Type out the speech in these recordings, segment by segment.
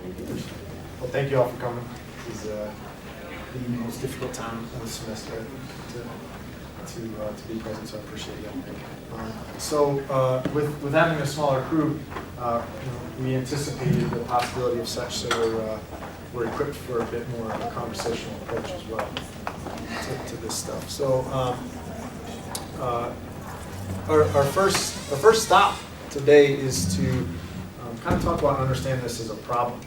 Well, thank you all for coming. This is the most difficult time of the semester to be present, so I appreciate you. With having a smaller crew, we anticipated the possibility of such, so we're equipped for a bit more of a conversational approach as well to this stuff. So our first stop today is to kind of talk about and understand this as a problem.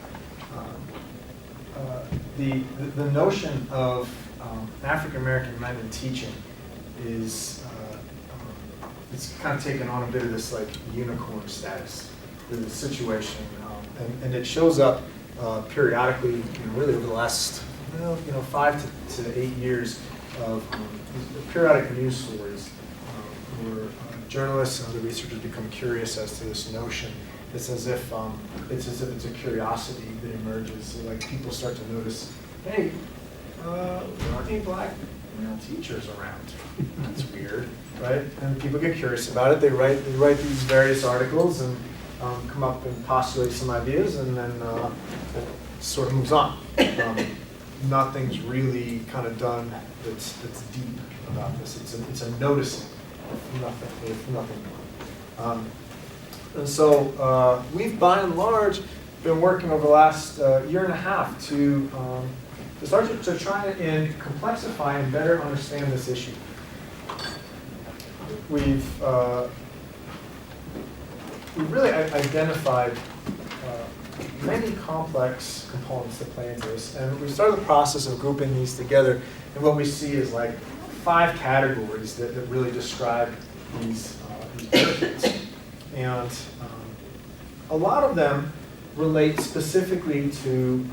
The notion of African American men in teaching is it's kind of taken on a bit of this like unicorn status in the situation, and it shows up periodically, really over the last 5 to 8 years of periodic news stories where journalists and other researchers become curious as to this notion. It's as if it's a curiosity that emerges. So like people start to notice, hey, there aren't any black teachers around. That's weird, right? And people get curious about it. They write these various articles and come up and postulate some ideas, and then it sort of moves on. Nothing's really kind of done that's deep about this. It's a noticing of nothing more. And so we've, by and large, been working over the last year and a half to start to try and complexify and better understand this issue. We've really identified many complex components that play into this, and we started the process of grouping these together, and what we see is like 5 categories that really describe these benefits. And a lot of them relate specifically to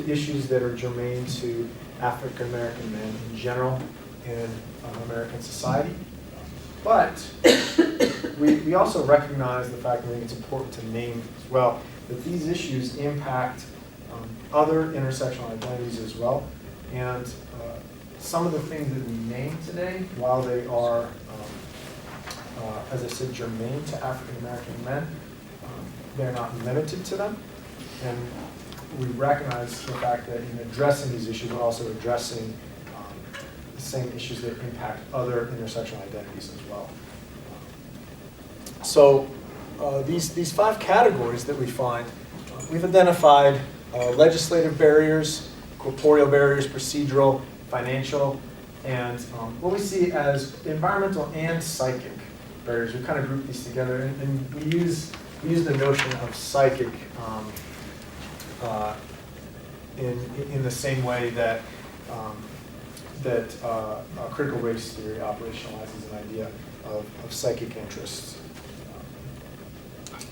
issues that are germane to African American men in general in American society. But we also recognize the fact, and I think it's important to name as well, that these issues impact other intersectional identities as well. And some of the things that we name today, while they are as I said, germane to African American men, they're not limited to them. And we recognize the fact that in addressing these issues, we're also addressing the same issues that impact other intersectional identities as well. So these 5 categories that we find, we've identified legislative barriers, corporeal barriers, procedural, financial, and what we see as environmental and psychic barriers. We kind of group these together, and we use the notion of psychic in the same way that critical race theory operationalizes an idea of psychic interests,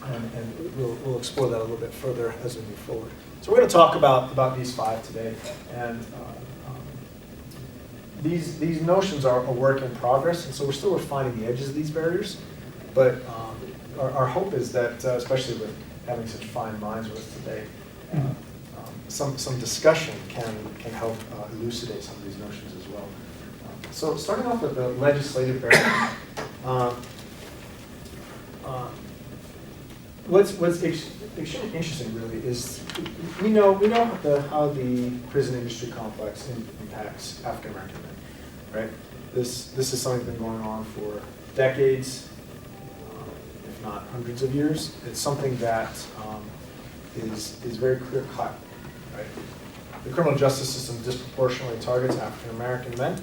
and we'll explore that a little bit further as we move forward. So we're going to talk about these 5 today, and these notions are a work in progress, and so we're still refining the edges of these barriers. But our hope is that, especially with having such fine minds with us today, some discussion can help elucidate some of these notions as well. So starting off with the legislative barriers, what's extremely interesting really is we know how the prison industry complex impacts African American men, right? This is something that's been going on for decades, if not hundreds of years. It's something that is very clear cut, right? The criminal justice system disproportionately targets African American men,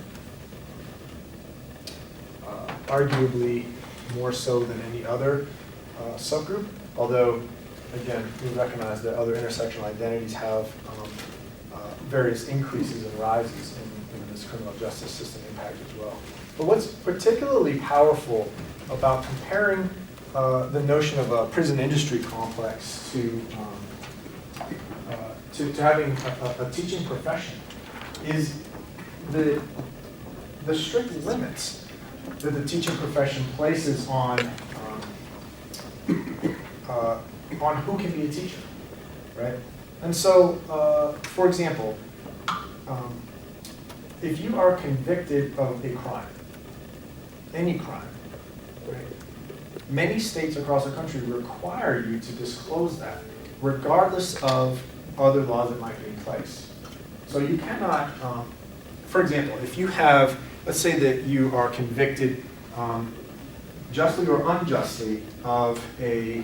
arguably more so than any other subgroup. Although, again, we recognize that other intersectional identities have various increases and rises in this criminal justice system impact as well. But what's particularly powerful about comparing the notion of a prison industry complex to having a teaching profession is the strict limits that the teaching profession places on who can be a teacher, right? And so, for example, if you are convicted of a crime, any crime, right, many states across the country require you to disclose that, regardless of other laws that might be in place. So you cannot, for example, if you have, let's say that you are convicted justly or unjustly of a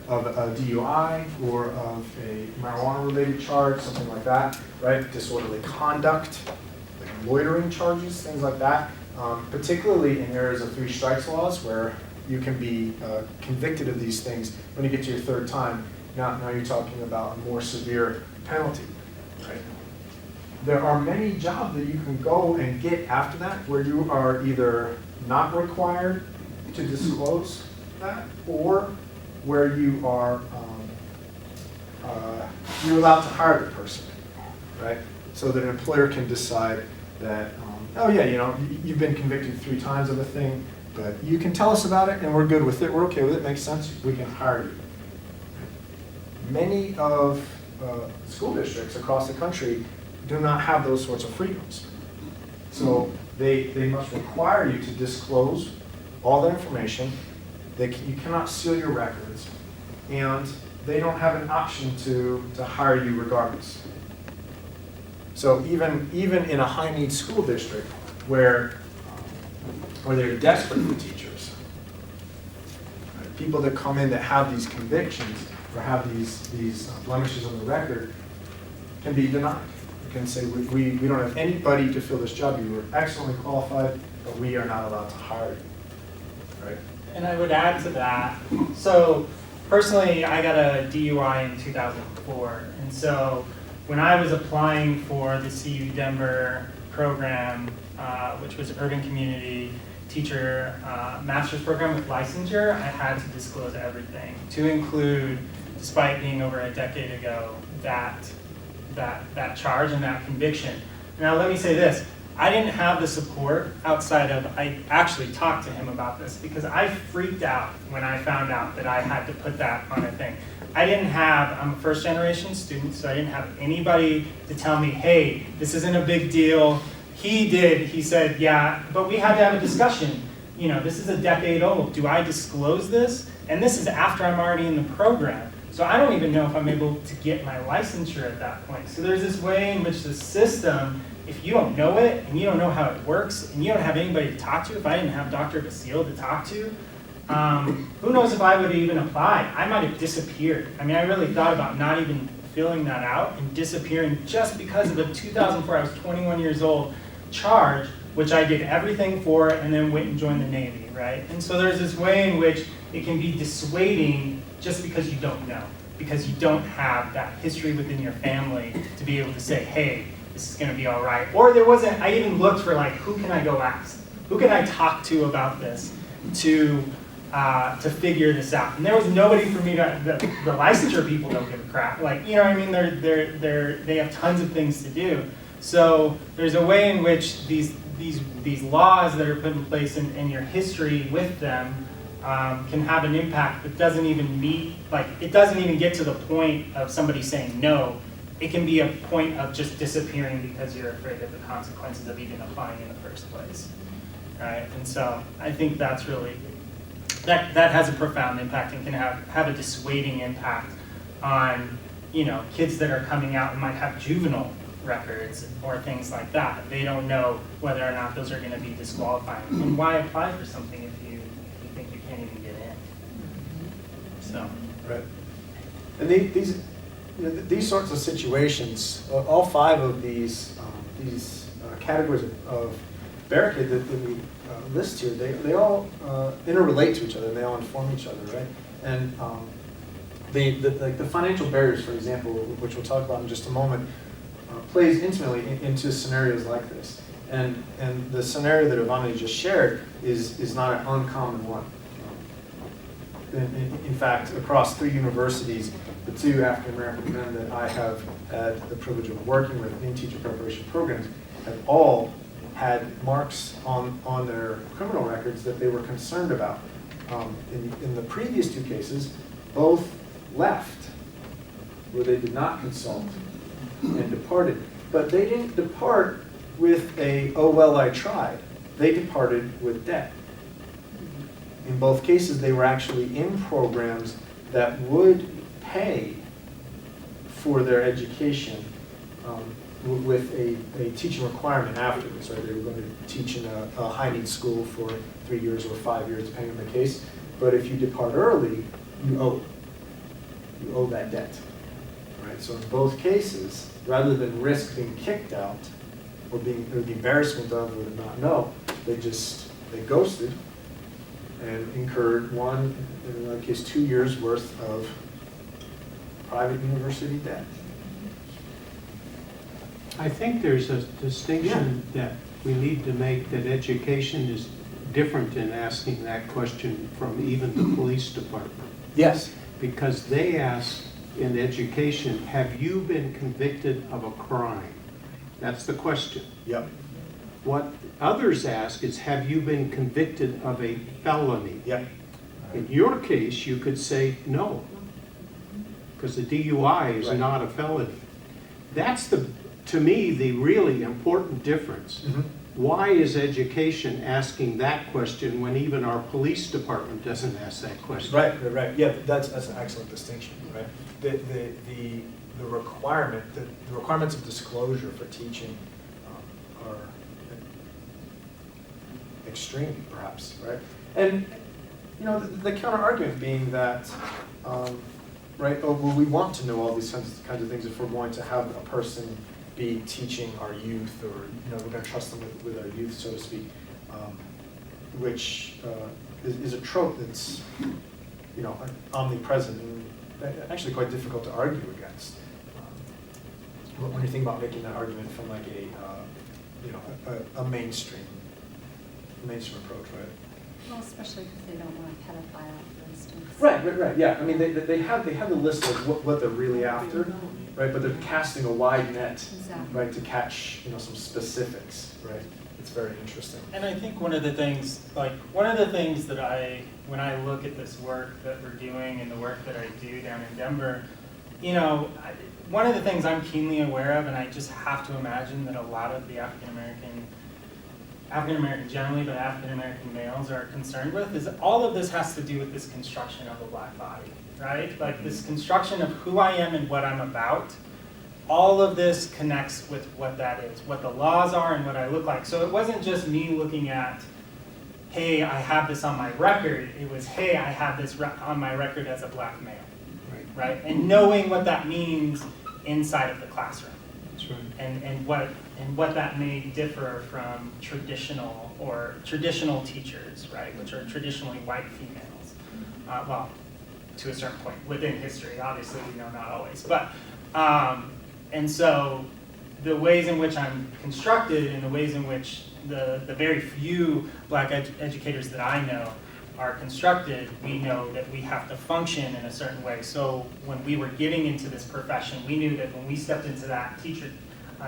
DUI or of a marijuana-related charge, something like that, right? Disorderly conduct, like loitering charges, things like that. Particularly in areas of three strikes laws where you can be convicted of these things when you get to your third time. Now you're talking about a more severe penalty, right? There are many jobs that you can go and get after that where you are either not required to disclose that, or where you are you're allowed to hire the person, right? So that an employer can decide that, oh yeah, you know, you've been convicted 3 times of a thing, but you can tell us about it and we're good with it, we're okay with it, makes sense, we can hire you. Many of school districts across the country do not have those sorts of freedoms. So they must require you to disclose all the information. You cannot seal your records, and they don't have an option to hire you regardless. So even in a high-need school district where they're desperate for teachers, right, people that come in that have these convictions or have these blemishes on the record can be denied. You can say, we don't have anybody to fill this job. You were excellently qualified, but we are not allowed to hire you, right? And I would add to that, so personally, I got a DUI in 2004, and so when I was applying for the CU Denver program, which was urban community teacher master's program with licensure, I had to disclose everything, to include, despite being over a decade ago, that charge and that conviction. Now let me say this, I didn't have the support outside of, I actually talked to him about this because I freaked out when I found out that I had to put that on a thing. I'm a first generation student, so I didn't have anybody to tell me, hey, this isn't a big deal. He said, yeah, but we had to have a discussion. You know, this is a decade old. Do I disclose this? And this is after I'm already in the program. So I don't even know if I'm able to get my licensure at that point. So there's this way in which the system, if you don't know it and you don't know how it works and you don't have anybody to talk to, if I didn't have Dr. Basile to talk to, who knows if I would have even applied. I might have disappeared. I mean, I really thought about not even filling that out and disappearing just because of a 2004, I was 21 years old, charge, which I did everything for and then went and joined the Navy, right? And so there's this way in which it can be dissuading just because you don't know, because you don't have that history within your family to be able to say, hey, this is gonna be all right. Or there wasn't, I even looked for like, who can I go ask? Who can I talk to about this to figure this out? And there was nobody for me to, the licensure people don't give a crap. Like, you know what I mean? They have tons of things to do. So there's a way in which these laws that are put in place and your history with them can have an impact that doesn't even meet, like it doesn't even get to the point of somebody saying no. It can be a point of just disappearing because you're afraid of the consequences of even applying in the first place, right? And so I think that's really, that has a profound impact and can have a dissuading impact on, you know, kids that are coming out and might have juvenile records or things like that. They don't know whether or not those are going to be disqualifying. And why apply for something if you think you can't even get in? So. Right. And these sorts of situations, all 5 of these categories of barricade that we list here, they all interrelate to each other. And they all inform each other, right? And the financial barriers, for example, which we'll talk about in just a moment, plays intimately into scenarios like this. And the scenario that Ivana just shared is not an uncommon one. In fact, across 3 universities, the 2 African-American men that I have had the privilege of working with in teacher preparation programs have all had marks on their criminal records that they were concerned about. In the previous 2 cases, both left, where they did not consult and departed. But they didn't depart with a, oh well, I tried. They departed with debt. In both cases, they were actually in programs that would pay for their education with a teaching requirement afterwards, right? They were going to teach in a high-need school for 3 years or 5 years, depending on the case. But if you depart early, you owe that debt, right? So in both cases, rather than risk being kicked out or the embarrassment of or not know, they ghosted and incurred one, in another case, 2 years worth of private university debt. I think there's a distinction that we need to make, that education is different in asking that question from even the police department. Yes. Because they ask in education, have you been convicted of a crime? That's the question. Yep. What others ask is, have you been convicted of a felony? Yep. In your case, you could say no, because the DUI is Right. not a felony. That's to me, the really important difference. Mm-hmm. Why is education asking that question when even our police department doesn't ask that question? Right. Yeah, that's an excellent distinction, right? The requirements of disclosure for teaching are extreme, perhaps, right? And the counter argument being that, right? Oh, well, we want to know all these kinds of things if we're going to have a person be teaching our youth, or we're going to trust them with our youth, so to speak, which is a trope that's omnipresent and actually quite difficult to argue against. When you think about making that argument from like a mainstream approach, right? Well, especially because they don't want a pedophile, for instance. Right. Yeah. I mean, they have the list of what they're really after, right? But they're casting a wide net, Exactly. right, to catch some specifics, right? It's very interesting. And I think one of the things that when I look at this work that we're doing and the work that I do down in Denver, one of the things I'm keenly aware of, and I just have to imagine that a lot of the African American generally, but African American males are concerned with, is all of this has to do with this construction of a black body, right? Like this construction of who I am and what I'm about. All of this connects with what that is, what the laws are and what I look like. So it wasn't just me looking at, hey, I have this on my record. It was, hey, I have this on my record as a black male, right? And knowing what that means inside of the classroom. That's right. And what that may differ from traditional teachers, right, which are traditionally white females. Well, to a certain point within history, obviously we know not always, but and so the ways in which I'm constructed and the ways in which the very few black educators that I know are constructed, we know that we have to function in a certain way. So when we were getting into this profession, we knew that when we stepped into that teacher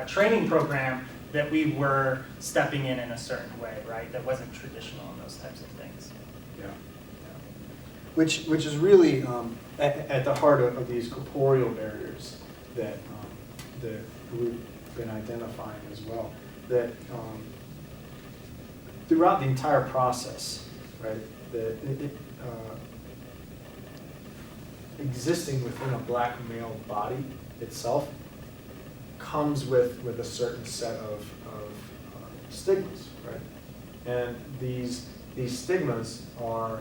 training program, that we were stepping in a certain way, right? That wasn't traditional and those types of things. Yeah. Which is really at the heart of these corporeal barriers that we've been identifying as well. That throughout the entire process, right? Existing within a black male body itself comes with a certain set of stigmas, right? And these stigmas are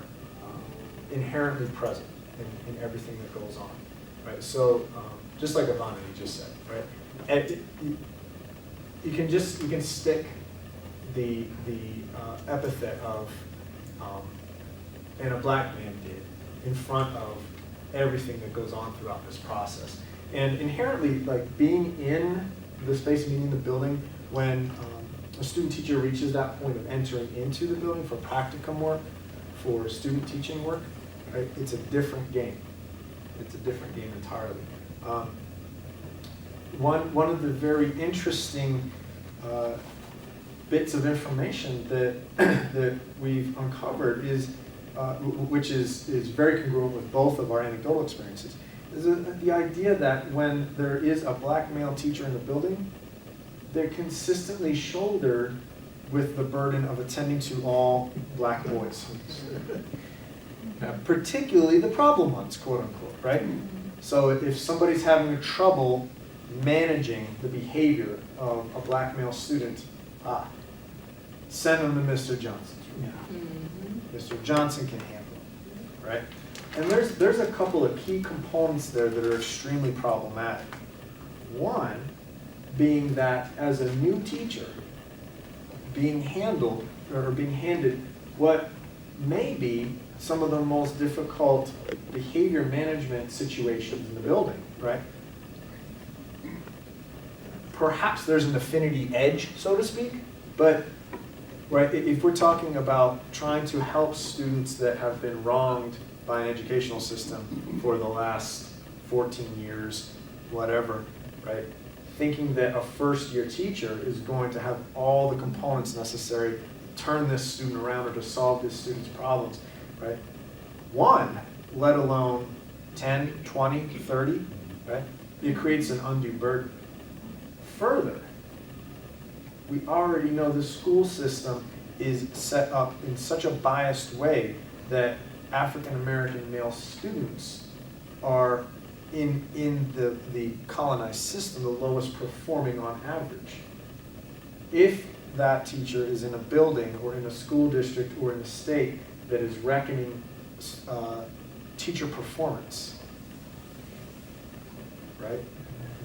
inherently present in everything that goes on, right? So just like Ivana just said, right? And you can stick the epithet of and a black man did in front of everything that goes on throughout this process. And inherently, like being in the space, meaning the building, when a student teacher reaches that point of entering into the building for practicum work, for student teaching work, right, it's a different game. It's a different game entirely. One of the very interesting bits of information that we've uncovered is, which is very congruent with both of our anecdotal experiences, is the idea that when there is a black male teacher in the building, they're consistently shouldered with the burden of attending to all black boys. Particularly the problem ones, quote unquote, right? So if somebody's having trouble managing the behavior of a black male student, send them to Mr. Johnson. Mr. Johnson can handle it, right? And there's a couple of key components there that are extremely problematic. One being that as a new teacher, being handled or being handed what may be some of the most difficult behavior management situations in the building, right? Perhaps there's an affinity edge, so to speak, but right, if we're talking about trying to help students that have been wronged by an educational system for the last 14 years, whatever, right? Thinking that a first-year teacher is going to have all the components necessary to turn this student around or to solve this student's problems, right? One, let alone 10, 20, 30, right? It creates an undue burden. Further, we already know the school system is set up in such a biased way that African American male students are in the colonized system the lowest performing on average. If that teacher is in a building or in a school district or in a state that is reckoning teacher performance, right?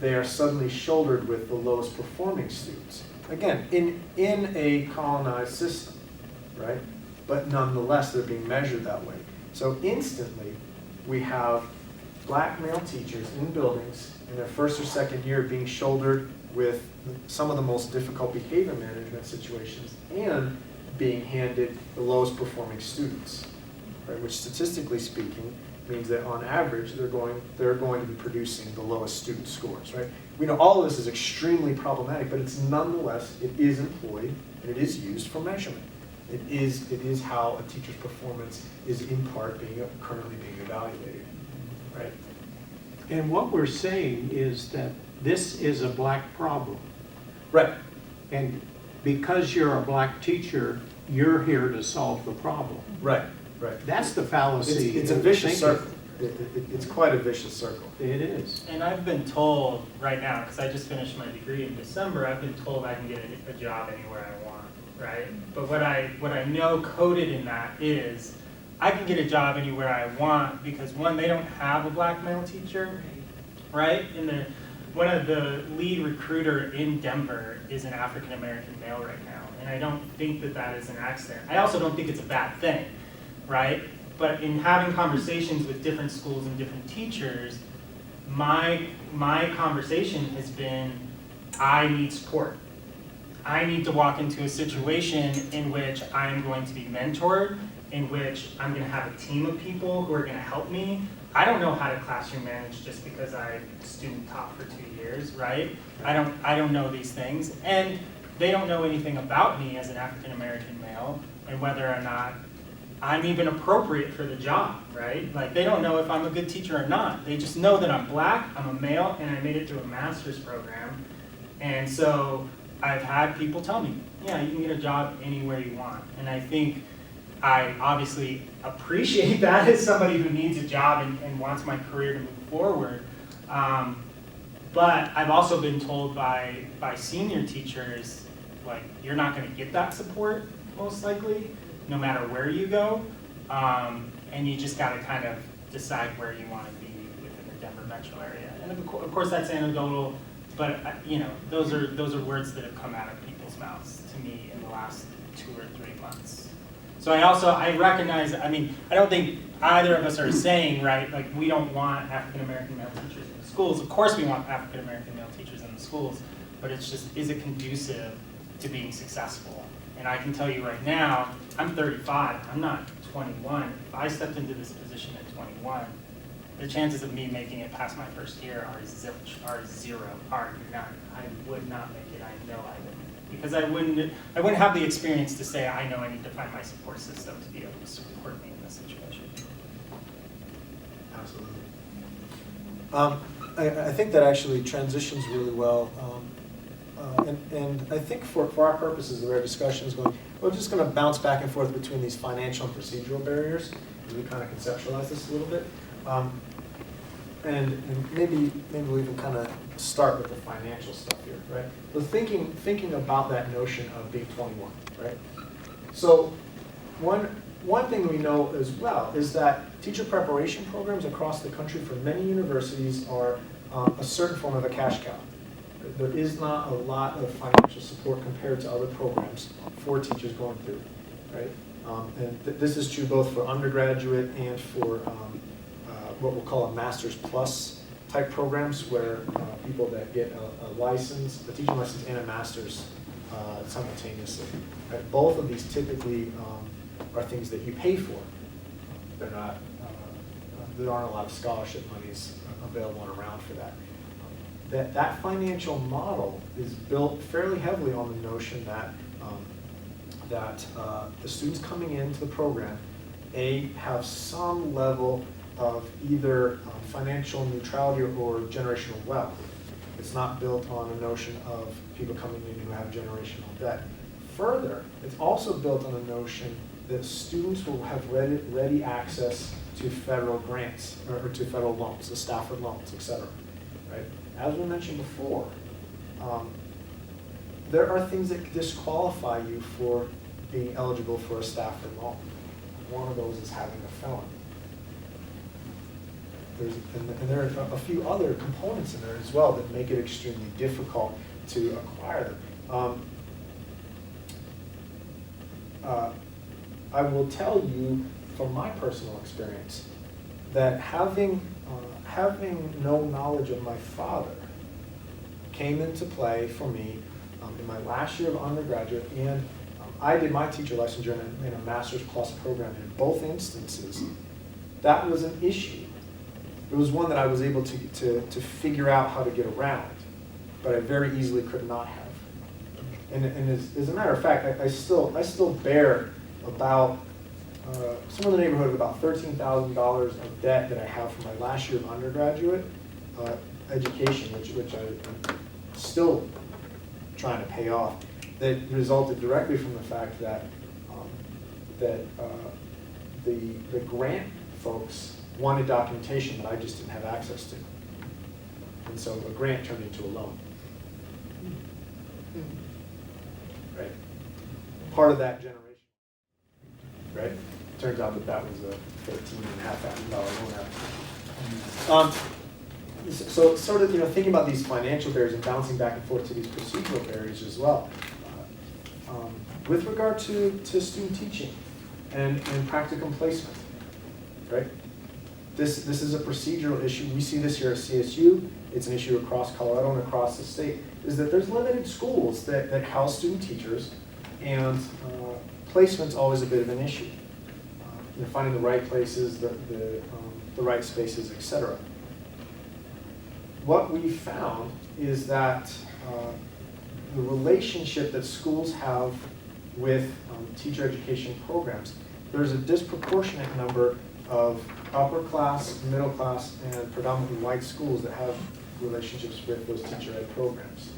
They are suddenly shouldered with the lowest performing students. Again, in a colonized system, right? But nonetheless, they're being measured that way. So instantly, we have black male teachers in buildings in their first or second year being shouldered with some of the most difficult behavior management situations and being handed the lowest performing students, right? Which statistically speaking means that on average they're going to be producing the lowest student scores, right? We know all of this is extremely problematic, but it's nonetheless, it is employed and it is used for measurement. It is how a teacher's performance is in part currently being evaluated, right? And what we're saying is that this is a black problem. Right. And because you're a black teacher, you're here to solve the problem. Right. Right. That's the fallacy. It's a of vicious thinking. circle. It's quite a vicious circle. It is. And I've been told right now, because I just finished my degree in December, I've been told I can get a job anywhere I want, right? But what I know coded in that is I can get a job anywhere I want because one, they don't have a black male teacher, right? And one of the lead recruiter in Denver is an African American male right now, and I don't think that is an accident. I also don't think it's a bad thing, right? But in having conversations with different schools and different teachers, my conversation has been, I need support. I need to walk into a situation in which I'm going to be mentored, in which I'm going to have a team of people who are going to help me. I don't know how to classroom manage just because I student taught for 2 years, right? I don't know these things, and they don't know anything about me as an African American male and whether or not I'm even appropriate for the job, right? Like, they don't know if I'm a good teacher or not. They just know that I'm black, I'm a male, and I made it through a master's program. And so I've had people tell me, yeah, you can get a job anywhere you want. And I think I obviously appreciate that as somebody who needs a job and wants my career to move forward. But I've also been told by senior teachers, like, you're not gonna get that support, most likely, no matter where you go, and you just got to kind of decide where you want to be within the Denver metro area. And of course, that's anecdotal, but those are words that have come out of people's mouths to me in the last 2 or 3 months. So I recognize. I mean, I don't think either of us are saying, right, like, we don't want African American male teachers in the schools. Of course, we want African American male teachers in the schools, but it's just, is it conducive to being successful? And I can tell you right now, I'm 35, I'm not 21. If I stepped into this position at 21, the chances of me making it past my first year are zilch, are zero, are none. I would not make it, I know I wouldn't. Because I wouldn't have the experience to say, I know I need to find my support system to be able to support me in this situation. Absolutely. I think that actually transitions really well. And I think for our purposes, the way our discussion is going, we're just going to bounce back and forth between these financial and procedural barriers as we kind of conceptualize this a little bit. and maybe we can kind of start with the financial stuff here, right? So thinking about that notion of being 21, right? So one thing we know as well is that teacher preparation programs across the country for many universities are a certain form of a cash cow. There is not a lot of financial support compared to other programs for teachers going through, right? This is true both for undergraduate and for what we'll call a master's plus type programs, where people that get a license, a teaching license and a master's simultaneously. Right? Both of these typically are things that you pay for. They're not, there aren't a lot of scholarship monies available and around for that. That financial model is built fairly heavily on the notion that the students coming into the program, have some level of either financial neutrality or generational wealth. It's not built on a notion of people coming in who have generational debt. Further, it's also built on a notion that students will have ready access to federal grants or to federal loans, the Stafford loans, et cetera. Right? As we mentioned before, there are things that disqualify you for being eligible for a Stafford loan. One of those is having a felony. And there are a few other components in there as well that make it extremely difficult to acquire them. I will tell you from my personal experience that having no knowledge of my father came into play for me in my last year of undergraduate, and I did my teacher licensure in a master's plus program. In both instances, that was an issue. It was one that I was able to figure out how to get around, but I very easily could not have. And as a matter of fact, I still bear about somewhere in the neighborhood of about $13,000 of debt that I have from my last year of undergraduate education, which I'm still trying to pay off. That resulted directly from the fact that the grant folks wanted documentation that I just didn't have access to. And so a grant turned into a loan. Right? Part of that generation. Right? Turns out that was a $13,500 loan. So sort of, thinking about these financial barriers and bouncing back and forth to these procedural barriers as well. With regard to student teaching and practicum placement, right? This is a procedural issue. We see this here at CSU. It's an issue across Colorado and across the state, is that there's limited schools that house student teachers, and placement's always a bit of an issue. Finding the right places, the right spaces, etc. What we found is that the relationship that schools have with teacher education programs, there's a disproportionate number of upper class, middle class, and predominantly white schools that have relationships with those teacher ed programs.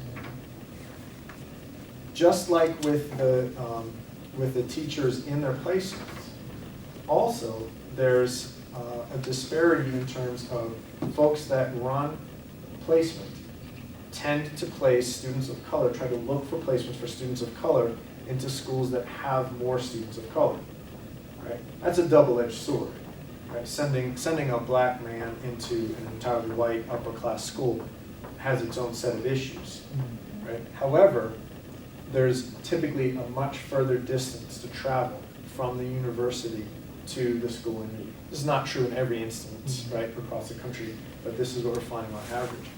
Just like with the teachers in their placements, also there's a disparity in terms of folks that run placement tend to place students of color, try to look for placements for students of color into schools that have more students of color. Right? That's a double-edged sword. Right? Sending a black man into an entirely white upper-class school has its own set of issues. Right? However, there's typically a much further distance to travel from the university to the school in need. This is not true in every instance, right, across the country, but this is what we're finding on average.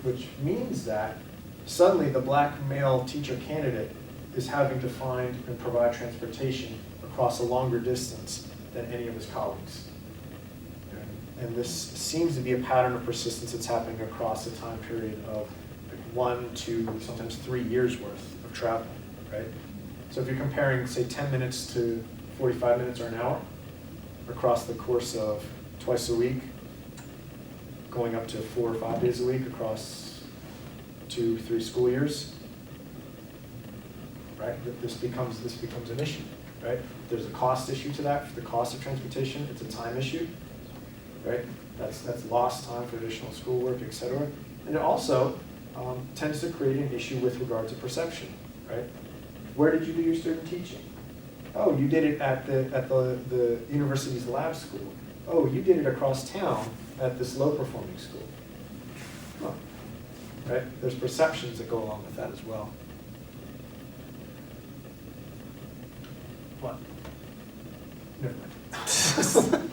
Which means that suddenly the black male teacher candidate is having to find and provide transportation across a longer distance than any of his colleagues. And this seems to be a pattern of persistence that's happening across a time period of 1 to sometimes 3 years worth of travel, right? So if you're comparing, say, 10 minutes to 45 minutes or an hour across the course of twice a week, going up to 4 or 5 days a week across 2-3 school years, right? This becomes an issue, right? There's a cost issue to that, for the cost of transportation. It's a time issue, right? That's lost time for additional schoolwork, et cetera. And it also tends to create an issue with regard to perception, right? Where did you do your student teaching? Oh, you did it at the university's lab school. Oh, you did it across town at this low-performing school. Huh. Right? There's perceptions that go along with that as well. What? Never mind.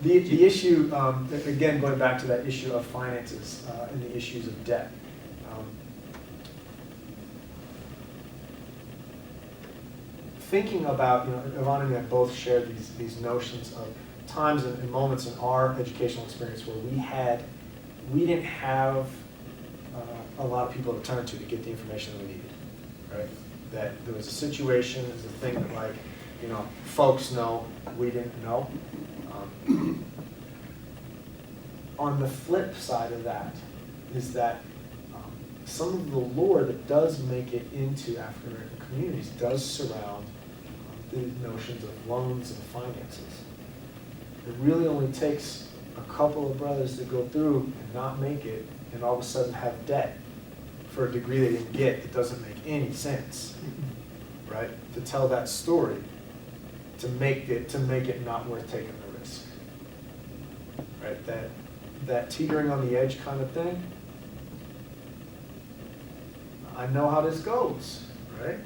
The issue, again, going back to that issue of finances and the issues of debt. Thinking about, Yvonne and I both shared these notions of times and moments in our educational experience where we didn't have a lot of people to turn to get the information that we needed, right? That there was a situation, there's a thing that folks know, we didn't know. On the flip side of that is that some of the lore that does make it into African American communities does surround the notions of loans and finances. It really only takes a couple of brothers to go through and not make it and all of a sudden have debt for a degree they didn't get. It doesn't make any sense, right? To tell that story, to make it not worth taking the risk, right? That teetering on the edge kind of thing. I know how this goes, right?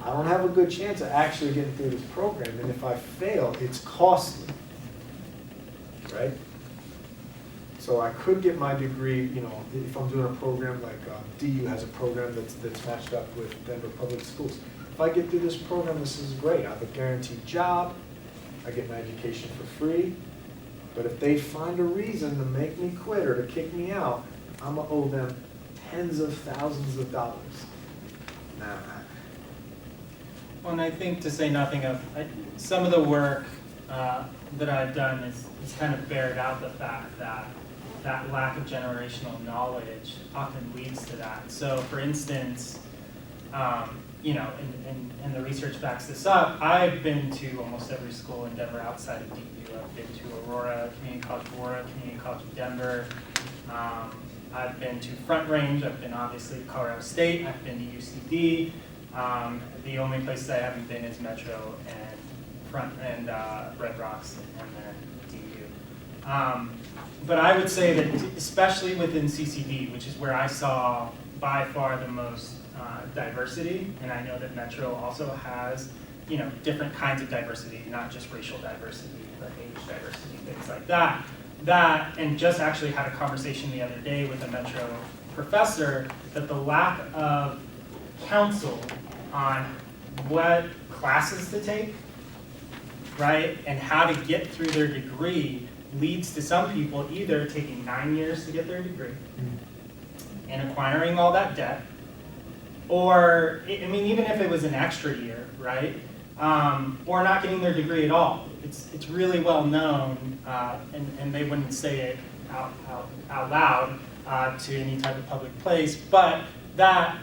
I don't have a good chance of actually getting through this program, and if I fail, it's costly, right? So I could get my degree, if I'm doing a program like DU has a program that's matched up with Denver Public Schools. If I get through this program, this is great. I have a guaranteed job. I get my education for free. But if they find a reason to make me quit or to kick me out, I'm going to owe them tens of thousands of dollars. Nah. Well, and I think to say nothing of, some of the work that I've done is kind of bared out the fact that that lack of generational knowledge often leads to that. So for instance, and the research backs this up, I've been to almost every school in Denver outside of DU. I've been to Aurora, Community College of Aurora, Community College of Denver. I've been to Front Range. I've been obviously to Colorado State. I've been to UCD. The only places I haven't been is Metro and Red Rocks and then DU. But I would say that especially within CCD, which is where I saw by far the most diversity, and I know that Metro also has different kinds of diversity, not just racial diversity, but age diversity, things like that. And just actually had a conversation the other day with a Metro professor that the lack of counsel on what classes to take, right, and how to get through their degree leads to some people either taking 9 years to get their degree and acquiring all that debt, or, even if it was an extra year, right, or not getting their degree at all. It's really well known, and they wouldn't say it out loud to any type of public place, but that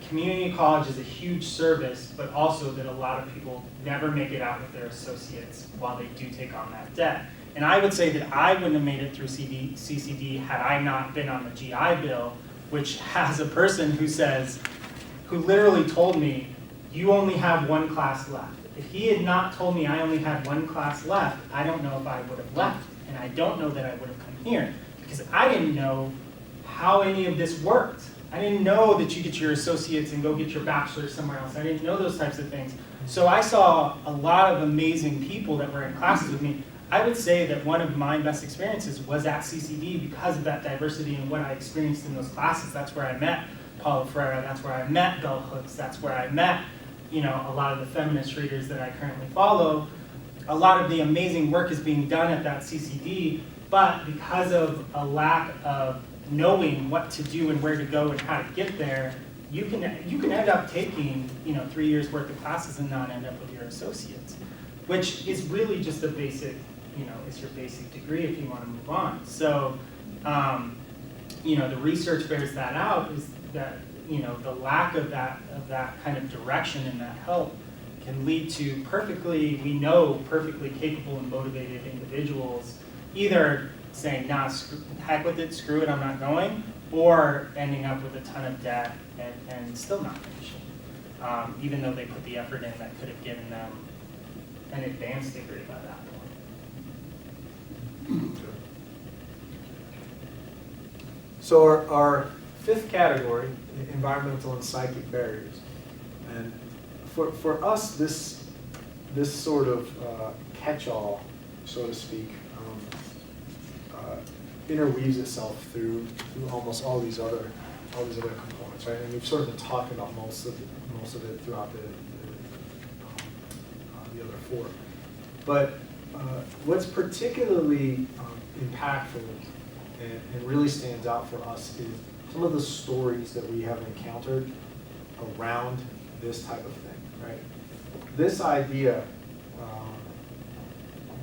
community college is a huge service, but also that a lot of people never make it out with their associates while they do take on that debt. And I would say that I wouldn't have made it through CCD had I not been on the GI Bill, which has a person who literally told me, you only have one class left. If he had not told me I only had one class left, I don't know if I would have left. And I don't know that I would have come here because I didn't know how any of this worked. I didn't know that you get your associates and go get your bachelor's somewhere else. I didn't know those types of things. So I saw a lot of amazing people that were in classes with me. I would say that one of my best experiences was at CCD because of that diversity and what I experienced in those classes. That's where I met Paulo Freire, that's where I met Bell Hooks, that's where I met a lot of the feminist readers that I currently follow. A lot of the amazing work is being done at that CCD, but because of a lack of knowing what to do and where to go and how to get there, you can end up taking 3 years worth of classes and not end up with your associates, which is really just a basic, it's your basic degree if you want to move on. So, the research bears that out, is that the lack of that kind of direction and that help can lead to perfectly capable and motivated individuals either saying, nah, heck with it, screw it, I'm not going, or ending up with a ton of debt and still not finishing, even though they put the effort in that could have given them an advanced degree by that point. So our fifth category, environmental and psychic barriers. And for us, this sort of catch-all, so to speak, interweaves itself through almost all these other components, right? And we've sort of been talking about most of it throughout the other four. But what's particularly impactful and really stands out for us is some of the stories that we have encountered around this type of thing, right? This idea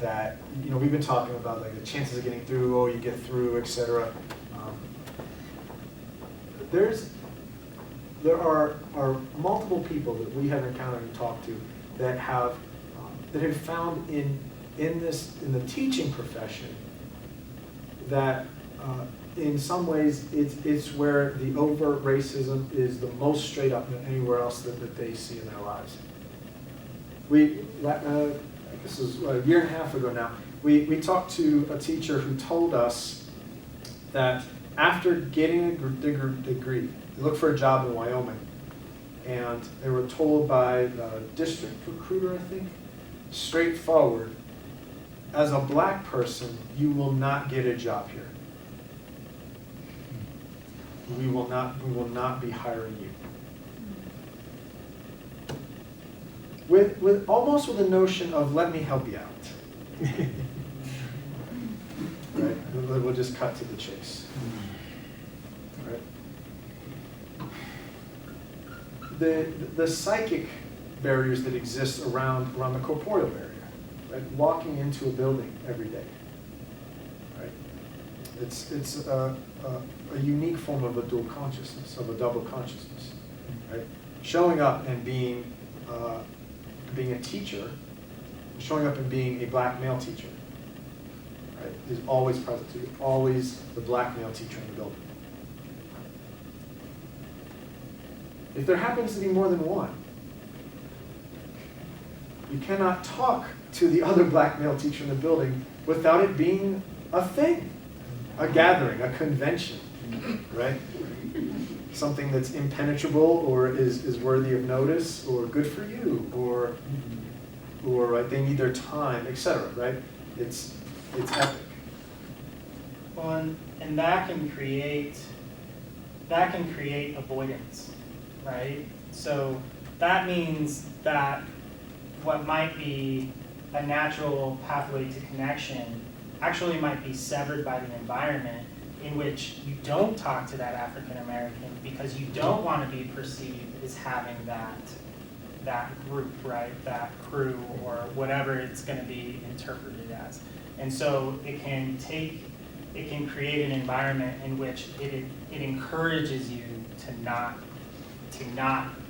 that, we've been talking about like the chances of getting through, you get through, etc. There are multiple people that we have encountered and talked to that have found in the teaching profession that in some ways it's where the overt racism is the most straight up than anywhere else that they see in their lives. This was a year and a half ago now, we talked to a teacher who told us that after getting a degree, they looked for a job in Wyoming, and they were told by the district recruiter, I think, straightforward, as a black person, you will not get a job here. We will not be hiring you. With almost with the notion of let me help you out. Right? We'll just cut to the chase. Right? The psychic barriers that exist around the corporeal barrier, right? Walking into a building every day. Right? It's a unique form of a dual consciousness, of a double consciousness. Right? Showing up and being a teacher, showing up and being a black male teacher, right, is always present. So you're always the black male teacher in the building. If there happens to be more than one, you cannot talk to the other black male teacher in the building without it being a thing, a gathering, a convention, right? Something that's impenetrable or is worthy of notice or good for you or right, they need their time, etc. Right? It's epic. Well, and that can create avoidance, right? So that means that what might be a natural pathway to connection actually might be severed by the environment in which you don't talk to that African American because you don't want to be perceived as having that group, right? That crew or whatever it's going to be interpreted as. And so it can create an environment in which it encourages you to not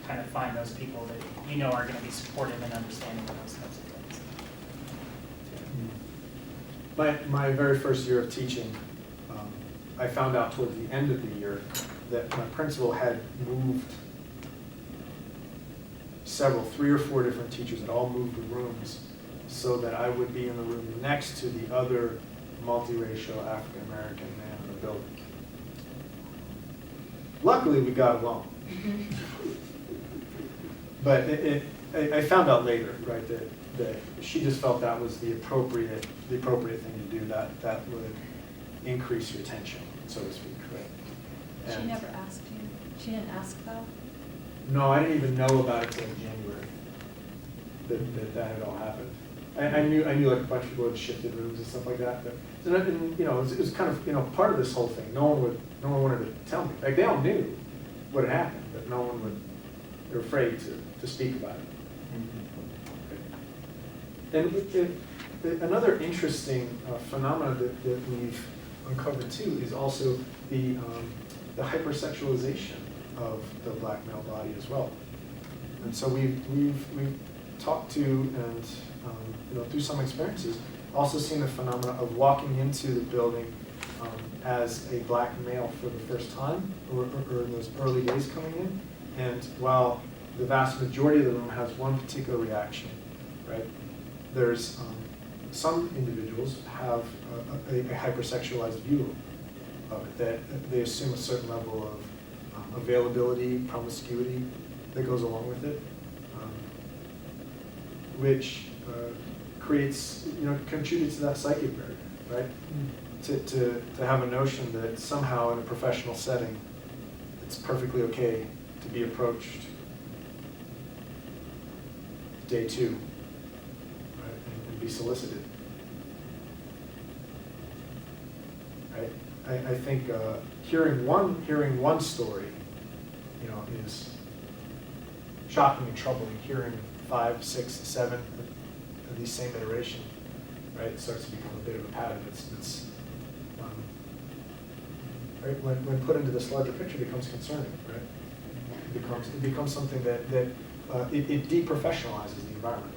kind of find those people that are going to be supportive and understanding of those types of things. My very first year of teaching, I found out towards the end of the year that my principal had moved 3 or 4 different teachers had all moved rooms so that I would be in the room next to the other multiracial African American man in the building. Luckily, we got along. But I found out later, right, that she just felt that was the appropriate thing to do. That would increase your tension, so to speak, right? She never asked you? She didn't ask though? No, I didn't even know about it until January that had all happened. I knew like a bunch of people had shifted rooms and stuff like that. But it was kind of part of this whole thing. No one wanted to tell me. Like they all knew what had happened, but no one would. They were afraid to speak about it. And another interesting phenomenon that we've uncovered too is also the hyper-sexualization of the black male body as well. And so we've talked to and through some experiences Also seen the phenomena of walking into the building as a black male for the first time, or in those early days coming in. And while the vast majority of the room has one particular reaction, right? There's some individuals have a hyper-sexualized view of it, that they assume a certain level of availability, promiscuity that goes along with it, which creates, contributes to that psychic barrier, right? To have a notion that somehow in a professional setting, it's perfectly okay to be approached day 2, right, and be solicited, right? I think hearing one story, is shocking and troubling. Hearing 5, 6, 7 of these same iteration, right, it starts to become a bit of a pattern. It's right, when put into this larger picture, it becomes concerning, right? It becomes something that it deprofessionalizes the environment.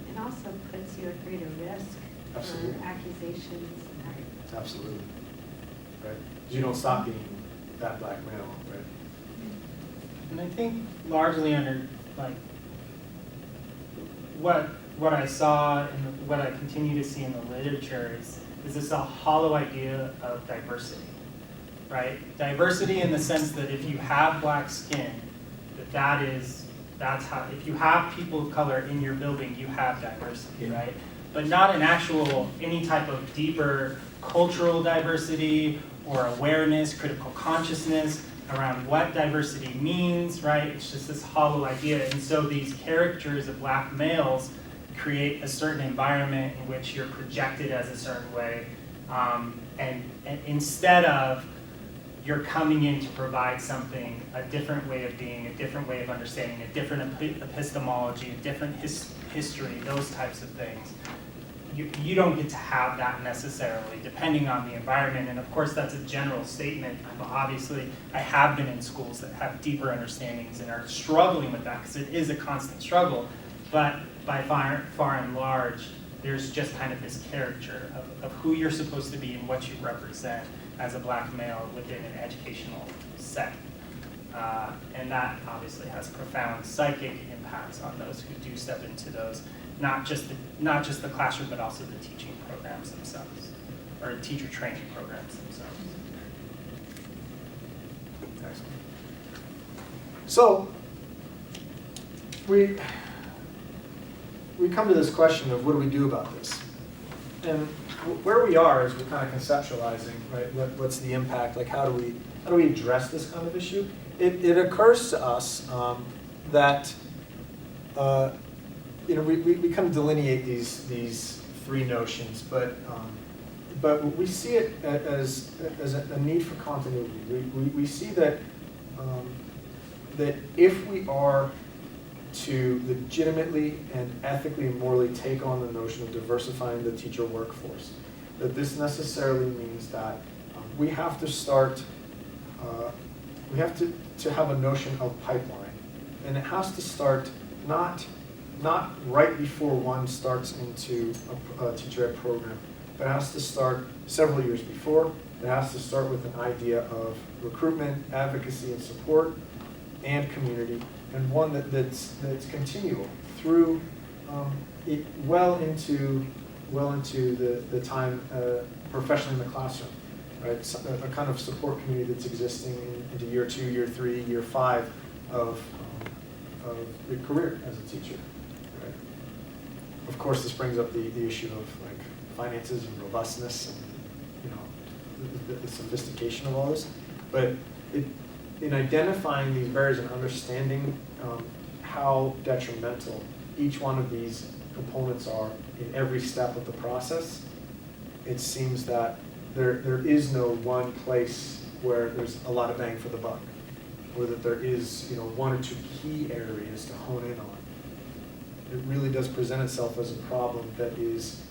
It also puts you at greater risk Absolutely. for accusations. Absolutely, right? You don't stop being that black male, right? And I think largely under, like, what I saw and what I continue to see in the literature is this a hollow idea of diversity, right? Diversity in the sense that if you have black skin, that's how, if you have people of color in your building, you have diversity, right? But not an actual, any type of deeper cultural diversity or awareness, critical consciousness around what diversity means, right? It's just this hollow idea. And so these characters of black males create a certain environment in which you're projected as a certain way. And instead of you're coming in to provide something, a different way of being, a different way of understanding, a different epistemology, a different history, those types of things. You don't get to have that necessarily, depending on the environment. And of course, that's a general statement. Obviously, I have been in schools that have deeper understandings and are struggling with that because it is a constant struggle. But by far and large, there's just kind of this caricature of who you're supposed to be and what you represent as a black male within an educational setting. And that obviously has profound psychic impacts on those who do step into those, not just the classroom, but also the teaching programs themselves, or teacher training programs themselves. Excellent. So we come to this question of what do we do about this? And where we are is we're kind of conceptualizing, right? What's the impact? Like, how do we address this kind of issue? It occurs to us that we kind of delineate these 3 notions, but we see it as a need for continuity. We see that that if we are to legitimately and ethically and morally take on the notion of diversifying the teacher workforce, that this necessarily means that we have to start, we have to have a notion of pipeline. And it has to start not right before one starts into a teacher ed program, but it has to start several years before. It has to start with an idea of recruitment, advocacy, and support, and community, and one that's continual through it well into the time professionally in the classroom, right? So a kind of support community that's existing into year 2, year 3, year 5 of your career as a teacher, right? Of course, this brings up the issue of like finances and robustness and the sophistication of all this, but in identifying these barriers and understanding how detrimental each one of these components are in every step of the process, it seems that there is no one place where there's a lot of bang for the buck, or that there is 1 or 2 key areas to hone in on. It really does present itself as a problem that is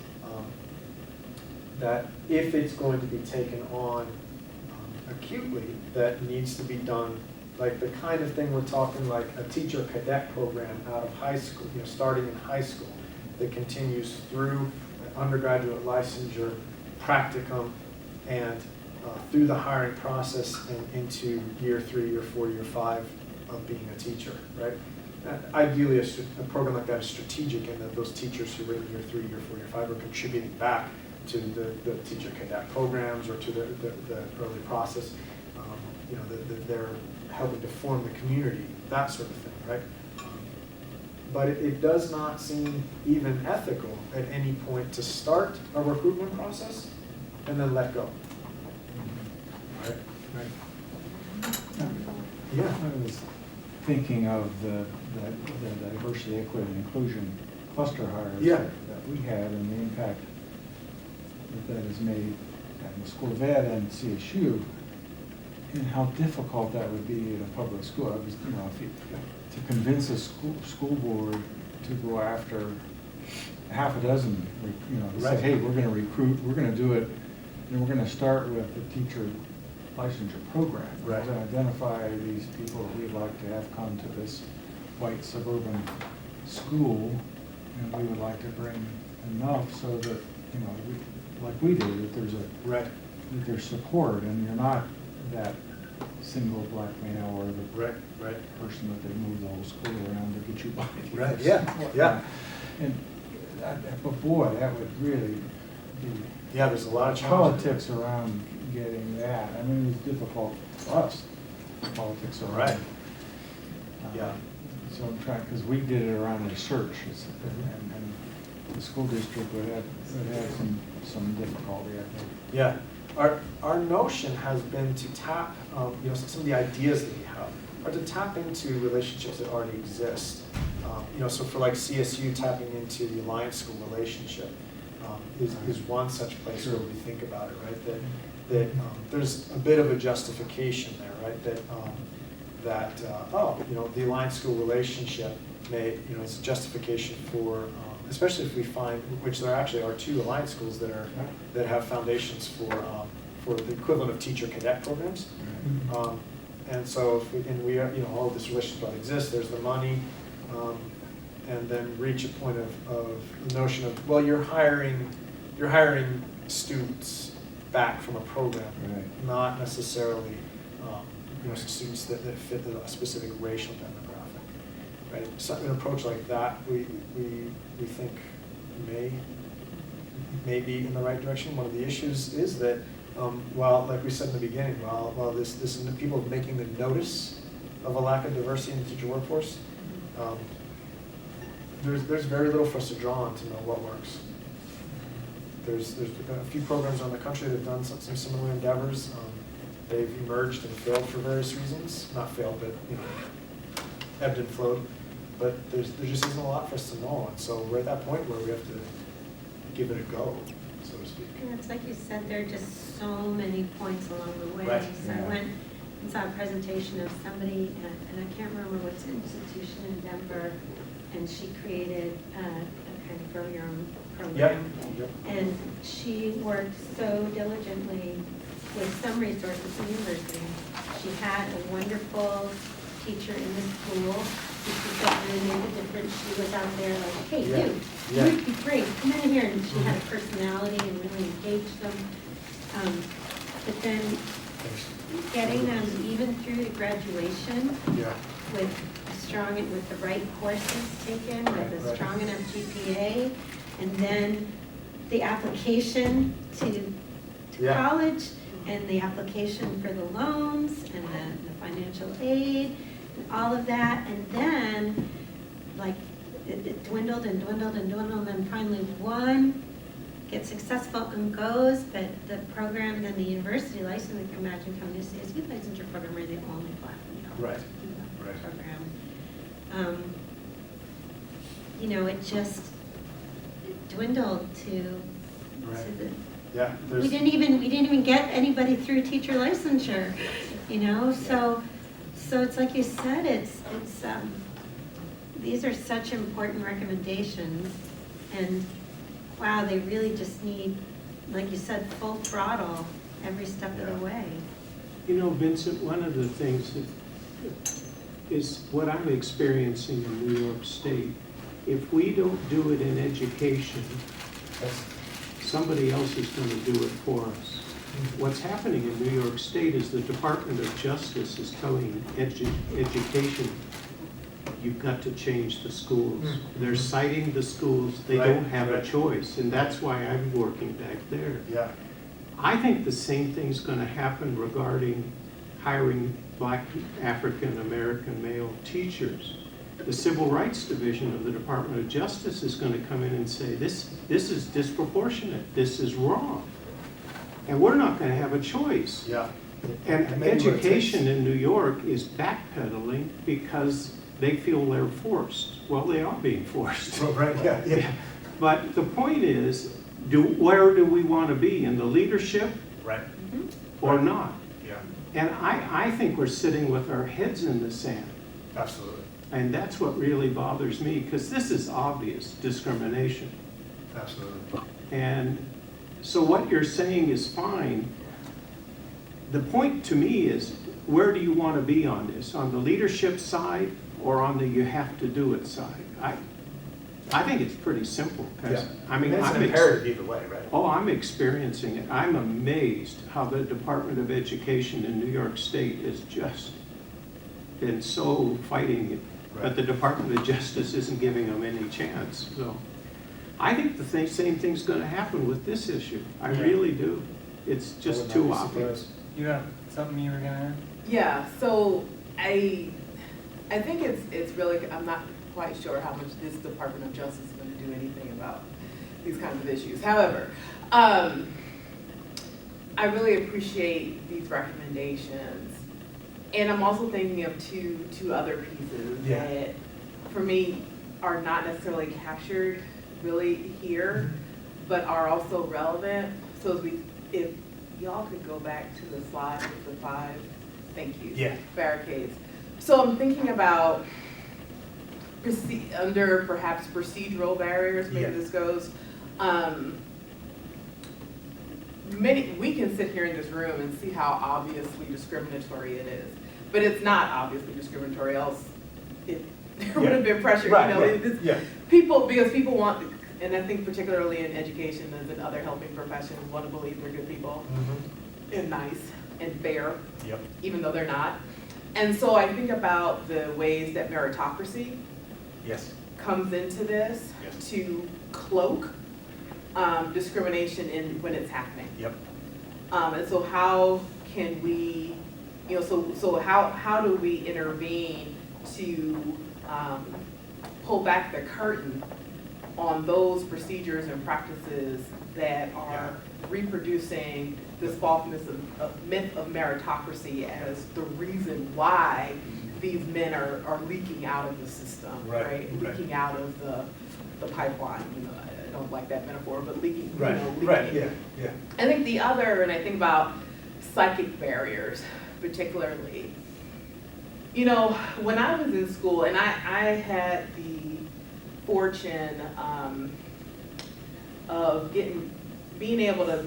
that if it's going to be taken on acutely, that needs to be done like the kind of thing we're talking like a teacher cadet program out of high school, starting in high school, that continues through undergraduate licensure, practicum, and through the hiring process and into year 3, year 4, year 5 of being a teacher, right? Ideally, a program like that is strategic in that those teachers who are in year 3, year 4, year 5 are contributing back to the teacher cadet programs or to the early process. That they're helping to form the community, that sort of thing, right? But it does not seem even ethical at any point to start a recruitment process and then let go. Right? Yeah. I was thinking of the diversity, equity, and inclusion cluster hires Yeah. that we had and the impact that has made at the School of Ed and CSU, and how difficult that would be at a public school. I was, to convince a school board to go after half a dozen, to say, Right. hey, we're going to recruit, we're going to do it, and we're going to start with the teacher licensure program. Right. We're going to identify these people that we'd like to have come to this white suburban school, and we would like to bring enough so that, like we do, that there's Right. that there's support, and you're not that single black male or the Right. person that they move the whole school around to get you by. Right. Yeah. And, but boy, that would really be Yeah, there's a lot of challenges. politics around getting that. I mean, it was difficult for us, politics around. Right. Yeah. So I'm trying, because we did it around research, and the school district would have some difficulty, I think. Yeah. Our notion has been to tap, some of the ideas that we have are to tap into relationships that already exist. So for like CSU, tapping into the Alliance School relationship is one such place where we think about it, right? That there's a bit of a justification there, right? That the Alliance School relationship may, it's a justification for, especially if we find, which there actually are 2 Alliance schools that have foundations for the equivalent of teacher cadet programs. And so if we all of this relationship that exists, there's the money, and then reach a point of the notion of, well, you're hiring students back from a program, Right. not necessarily students that fit a specific racial demographic, right? So an approach like that we think may be in the right direction. One of the issues is that while, like we said in the beginning, while this people making the notice of a lack of diversity in the teacher workforce, there's very little for us to draw on to know what works. There's a few programs around the country that have done some similar endeavors. They've emerged and failed for various reasons. Not failed, but ebbed and flowed. But there just isn't a lot for us to know. And so we're at that point where we have to give it a go, so to speak. And it's like you said, there are just so many points along the way. Right. So I went and saw a presentation of somebody, and I can't remember what institution in Denver, and she created a kind of grow your own program. Yep. And she worked so diligently with some resources in the university. She had a wonderful teacher in the school who she felt really made a difference. She was out there like, hey, Yeah. you Yeah. would be great, come in here. And she had a personality and really engaged them. But then getting them even through the graduation Yeah. with the right courses taken, with a Right. strong enough GPA, and then the application to Yeah. college, and the application for the loans, and the financial aid, and all of that, and then, like, it dwindled and dwindled and dwindled, and then finally one gets successful and goes, but the program, then the university license, you can imagine coming to CSU licensure program, where they only black and yellow Right. Right. program. It dwindled to Right. the, Yeah. we didn't even get anybody through teacher licensure, so it's like you said, these are such important recommendations, and wow, they really just need, like you said, full throttle every step of the way. Vincent, one of the things that is what I'm experiencing in New York State. If we don't do it in education, somebody else is going to do it for us. What's happening in New York State is the Department of Justice is telling education, you've got to change the schools. They're citing the schools, they Right, don't have a right. choice, and that's why I'm working back there. Yeah. I think the same thing's going to happen regarding hiring Black African-American male teachers. The Civil Rights Division of the Department of Justice is going to come in and say, this is disproportionate, this is wrong. And we're not going to have a choice. Yeah. And And maybe what it education takes- in New York is backpedaling because they feel they're forced. Well, they are being forced. Oh, right, yeah, yeah. But the point is, where do we want to be, in the leadership Right. or not? Yeah, And I think we're sitting with our heads in the sand. absolutely, And that's what really bothers me, because this is obvious discrimination. absolutely. And so what you're saying is fine. The point to me is, where do you want to be on this? On the leadership side or on the you have to do it side? I think it's pretty simple, because, Yeah. I mean, It's I'm an imperative either way, right? Oh, I'm experiencing it. I'm amazed how the Department of Education in New York State has just been so fighting it. But Right. the Department of Justice isn't giving them any chance, so. I think the same thing's gonna happen with this issue. I Yeah. really do. It's I just would too not be obvious. surprised. You have something you were gonna Yeah, so I think it's really, I'm not quite sure how much this Department of Justice is going to do anything about these kinds of issues. However, I really appreciate these recommendations. And I'm also thinking of two other pieces Yeah. that, for me, are not necessarily captured really here, but are also relevant. So if y'all could go back to the slide with the 5, thank you. Yeah. Barricades. So I'm thinking about under perhaps procedural barriers, maybe Yeah. this goes. We can sit here in this room and see how obviously discriminatory it is, but it's not obviously discriminatory, else there would have been pressure, Right, you know. yeah. Because people want, and I think particularly in education and in other helping professions, want to believe they're good people and nice and fair, Yep. even though they're not. And so I think about the ways that meritocracy Yes. comes into this Yes. to cloak discrimination when it's happening. Yep. And so how can we, so how do we intervene to pull back the curtain on those procedures and practices that are reproducing this false myth of meritocracy as the reason why these men are leaking out of the system, Right, right? right. Leaking out of the pipeline, I don't like that metaphor, but leaking, Right, leaking. right, yeah, yeah. I think the other, and I think about psychic barriers particularly. When I was in school, and I had the fortune of being able to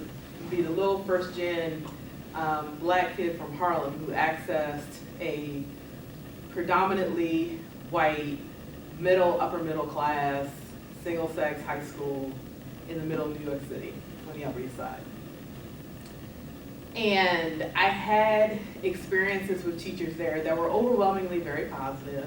be the little first gen Black kid from Harlem who accessed a predominantly white, upper middle class, single sex high school in the middle of New York City, on the Upper East Side. And I had experiences with teachers there that were overwhelmingly very positive.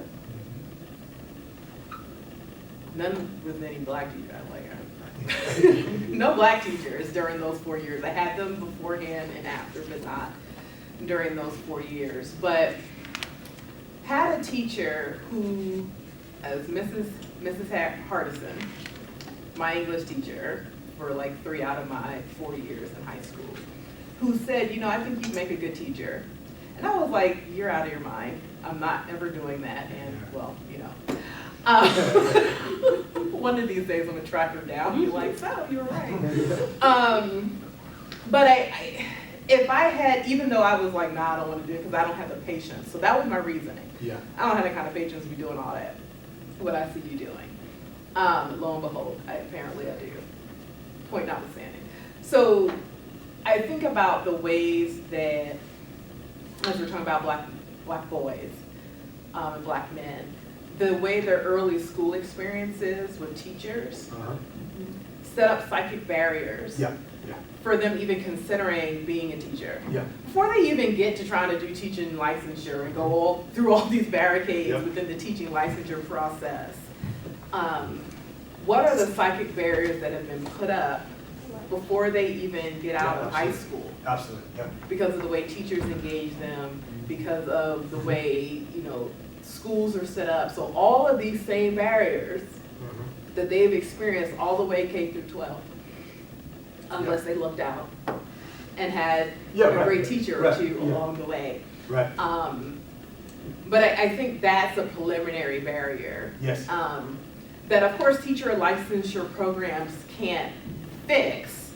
None with any Black teachers. No Black teachers during those 4 years. I had them beforehand and after, but not during those 4 years. But had a teacher who, as Mrs. Hardison, my English teacher for like 3 out of my 4 years in high school, who said, I think you'd make a good teacher. And I was like, you're out of your mind. I'm not ever doing that. And well, one of these days I'm gonna track her down and be like, so you're right. But if I had, even though I was like, nah, I don't want to do it because I don't have the patience. So that was my reasoning. Yeah. I don't have the kind of patience to be doing all that, what I see you doing. Lo and behold, apparently I do. Point notwithstanding. So I think about the ways that, as we're talking about black boys, and Black men, the way their early school experiences with teachers set up psychic barriers Yeah, yeah, for them even considering being a teacher. yeah. Before they even get to trying to do teaching licensure and go through all these barricades Yep. within the teaching licensure process, what are the psychic barriers that have been put up before they even get out Yeah, of high absolutely. school? Absolutely, yeah. Because of the way teachers engage them, because of the way, schools are set up. So all of these same barriers that they've experienced all the way K through 12, unless they looked out and had Yeah, a right, great right, teacher or right, two yeah. along the way. Right, But I think that's a preliminary barrier. yes. That of course teacher licensure programs can't fix,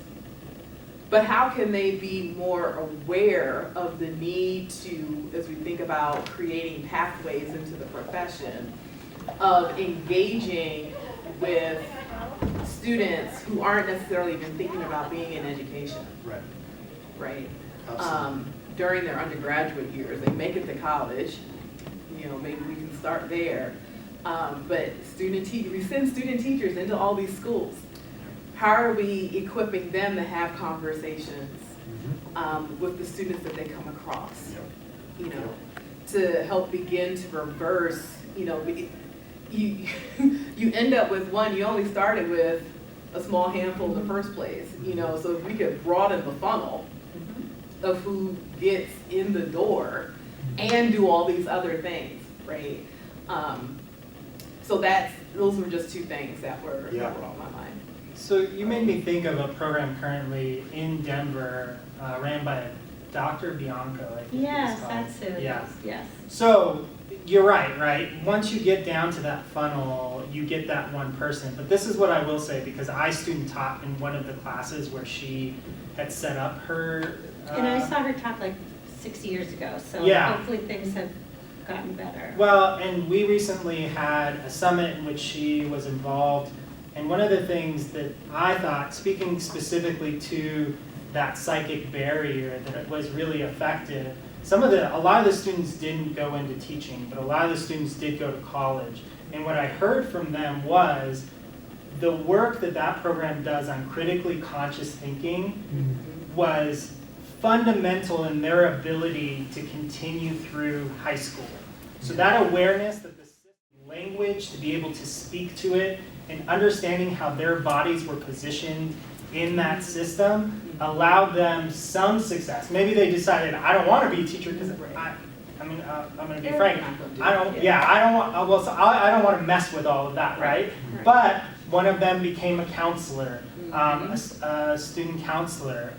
but how can they be more aware of the need to, as we think about creating pathways into the profession, of engaging with students who aren't necessarily even thinking about being in education, Right, right? absolutely. During their undergraduate years, they make it to college, maybe we can start there. But we send student teachers into all these schools. How are we equipping them to have conversations with the students that they come across? Yep. To help begin to reverse, you end up with one, you only started with a small handful in the first place, so if we could broaden the funnel of who gets in the door and do all these other things, right? So those were just two things that were on my mind. So you made me think of a program currently in Denver, ran by Dr. Bianco, I think it was Yes, called. that's it. Yeah. Yes. So you're right? Once you get down to that funnel, you get that one person. But this is what I will say, because I student taught in one of the classes where she had set up her. And I saw her talk like 6 years ago, so Yeah. hopefully things have gotten better. Well, and we recently had a summit in which she was involved. And one of the things that I thought, speaking specifically to that psychic barrier, that it was really effective. A lot of the students didn't go into teaching, but a lot of the students did go to college. And what I heard from them was the work that program does on critically conscious thinking was fundamental in their ability to continue through high school. So that awareness that the language, to be able to speak to it, and understanding how their bodies were positioned in that system allowed them some success. Maybe they decided, I don't want to be a teacher because I'm going to be frank. I don't want to mess with all of that, right? But one of them became a counselor, a student counselor,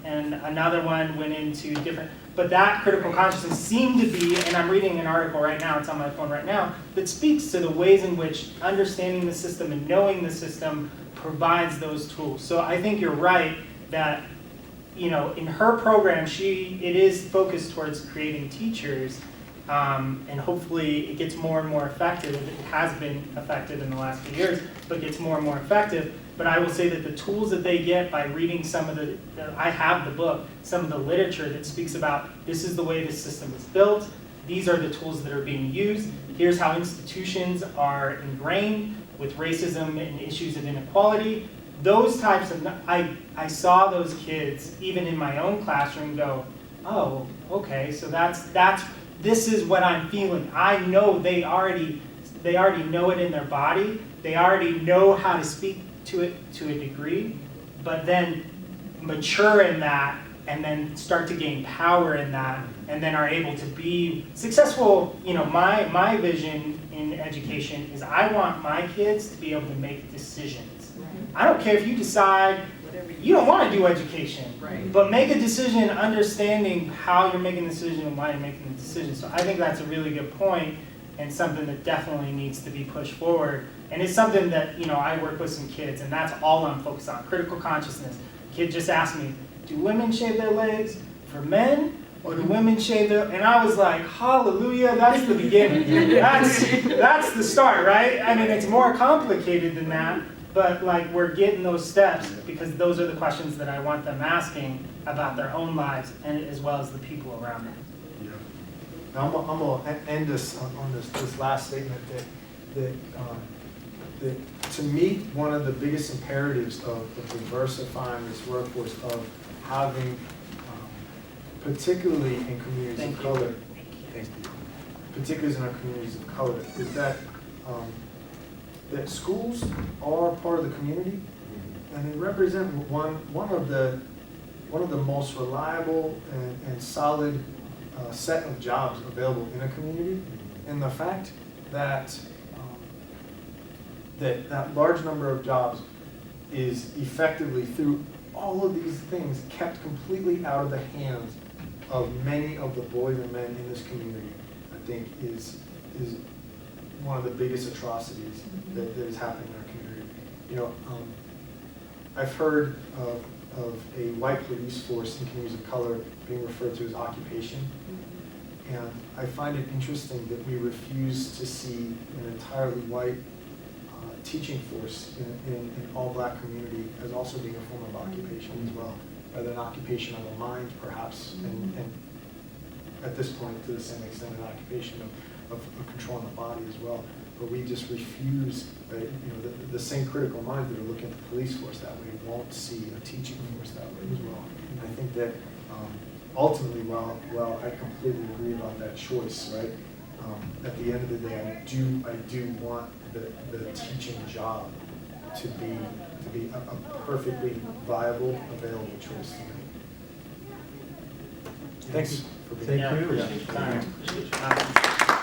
and another one went into different. But that critical consciousness seemed to be, and I'm reading an article right now, it's on my phone right now, that speaks to the ways in which understanding the system and knowing the system provides those tools. So I think you're right that, in her program, it is focused towards creating teachers, and hopefully it gets more and more effective. It has been effective in the last few years, but gets more and more effective. But I will say that the tools that they get by reading I have the book, some of the literature that speaks about this is the way the system is built, these are the tools that are being used, here's how institutions are ingrained with racism and issues of inequality. Those types of, I saw those kids, even in my own classroom, go, oh, okay, so this is what I'm feeling. I know they already know it in their body, they already know how to speak to it to a degree, but then mature in that and then start to gain power in that and then are able to be successful. My vision in education is I want my kids to be able to make decisions. I don't care if you decide you don't want to do education, but make a decision understanding how you're making the decision and why you're making the decision. So I think that's a really good point and something that definitely needs to be pushed forward. And it's something that, I work with some kids, and that's all I'm focused on, critical consciousness. Kid just asked me, do women shave their legs for men, or do women shave their, and I was like, hallelujah, that's the beginning. That's the start, right? I mean, it's more complicated than that, but we're getting those steps because those are the questions that I want them asking about their own lives and as well as the people around them. Now, I'm gonna end this on this last statement that to meet one of the biggest imperatives of diversifying this workforce, of having, particularly in communities Thank of you. color, particularly in our communities of color, is that that schools are part of the community, and they represent one of the most reliable and solid set of jobs available in a community. And the fact that that large number of jobs is effectively, through all of these things, kept completely out of the hands of many of the boys and men in this community, I think is one of the biggest atrocities that is happening in our community. You know, I've heard of a white police force in communities of color being referred to as occupation. And I find it interesting that we refuse to see an entirely white teaching force in all black community as also being a form of occupation as well. Rather an occupation of the mind, perhaps, and at this point, to the same extent, an occupation of controlling the body as well. But we just refuse, the same critical minds that are looking at the police force that way won't see a teaching force that way as well. And I think that ultimately, while I completely agree about that choice, right? At the end of the day, I do want the teaching job to be a perfectly viable, available choice to me. Thanks for being Thank here. you. Yeah, appreciate your time. Appreciate your time.